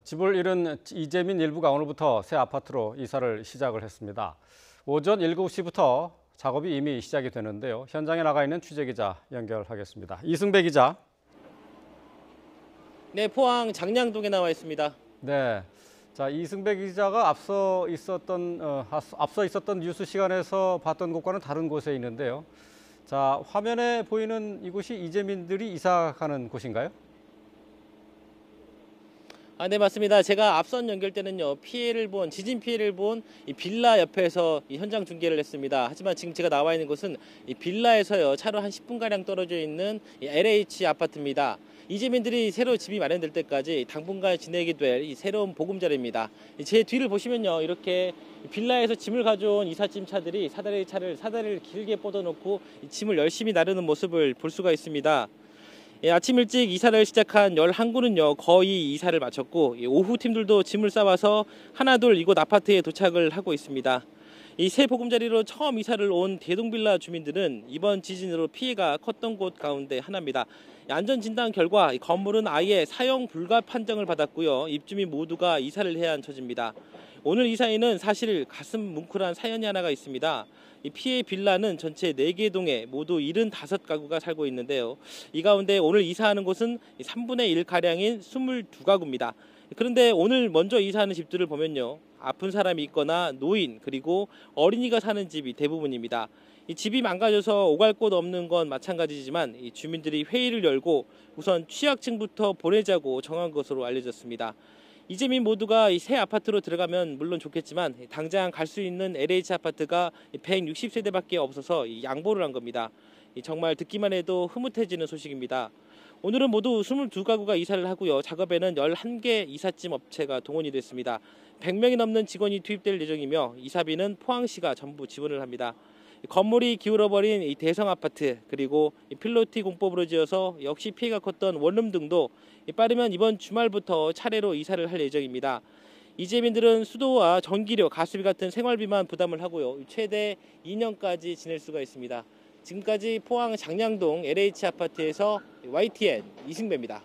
집을 잃은 이재민 일부가 오늘부터 새 아파트로 이사를 시작을 했습니다. 오전 7시부터 작업이 이미 시작이 되는데요. 현장에 나가 있는 취재기자 연결하겠습니다. 이승배 기자. 네, 포항 장량동에 나와 있습니다. 네. 자, 이승배 기자가 앞서 있었던 뉴스 시간에서 봤던 곳과는 다른 곳에 있는데요. 자, 화면에 보이는 이곳이 이재민들이 이사 가는 곳인가요? 네, 맞습니다. 제가 앞선 연결 때는요, 지진 피해를 본 이 빌라 옆에서 이 현장 중계를 했습니다. 하지만 지금 제가 나와 있는 곳은 이 빌라에서요, 차로 한 10분가량 떨어져 있는 이 LH 아파트입니다. 이재민들이 새로 집이 마련될 때까지 당분간 지내게 될 이 새로운 보금자리입니다. 제 뒤를 보시면요, 이렇게 빌라에서 짐을 가져온 이삿짐 차들이 사다리를 길게 뻗어놓고 이 짐을 열심히 나르는 모습을 볼 수가 있습니다. 아침 일찍 이사를 시작한 11구는요, 거의 이사를 마쳤고 오후 팀들도 짐을 싸와서 하나둘 이곳 아파트에 도착을 하고 있습니다. 이 새 보금자리로 처음 이사를 온 대동빌라 주민들은 이번 지진으로 피해가 컸던 곳 가운데 하나입니다. 안전진단 결과 이 건물은 아예 사용 불가 판정을 받았고요. 입주민 모두가 이사를 해야 한 처지입니다. 오늘 이사에는 사실 가슴 뭉클한 사연이 하나가 있습니다. 이 피해 빌라는 전체 4개 동에 모두 75가구가 살고 있는데요. 이 가운데 오늘 이사하는 곳은 3분의 1가량인 22가구입니다. 그런데 오늘 먼저 이사하는 집들을 보면요, 아픈 사람이 있거나 노인 그리고 어린이가 사는 집이 대부분입니다. 이 집이 망가져서 오갈 곳 없는 건 마찬가지지만 이 주민들이 회의를 열고 우선 취약층부터 보내자고 정한 것으로 알려졌습니다. 이재민 모두가 이 새 아파트로 들어가면 물론 좋겠지만 당장 갈 수 있는 LH 아파트가 160세대밖에 없어서 양보를 한 겁니다. 정말 듣기만 해도 흐뭇해지는 소식입니다. 오늘은 모두 22가구가 이사를 하고요. 작업에는 11개 이삿짐 업체가 동원이 됐습니다. 100명이 넘는 직원이 투입될 예정이며 이사비는 포항시가 전부 지원을 합니다. 건물이 기울어버린 이 대성 아파트, 그리고 필로티 공법으로 지어서 역시 피해가 컸던 원룸 등도 빠르면 이번 주말부터 차례로 이사를 할 예정입니다. 이재민들은 수도와 전기료, 가스비 같은 생활비만 부담을 하고요, 최대 2년까지 지낼 수가 있습니다. 지금까지 포항 장량동 LH 아파트에서 YTN 이승배입니다.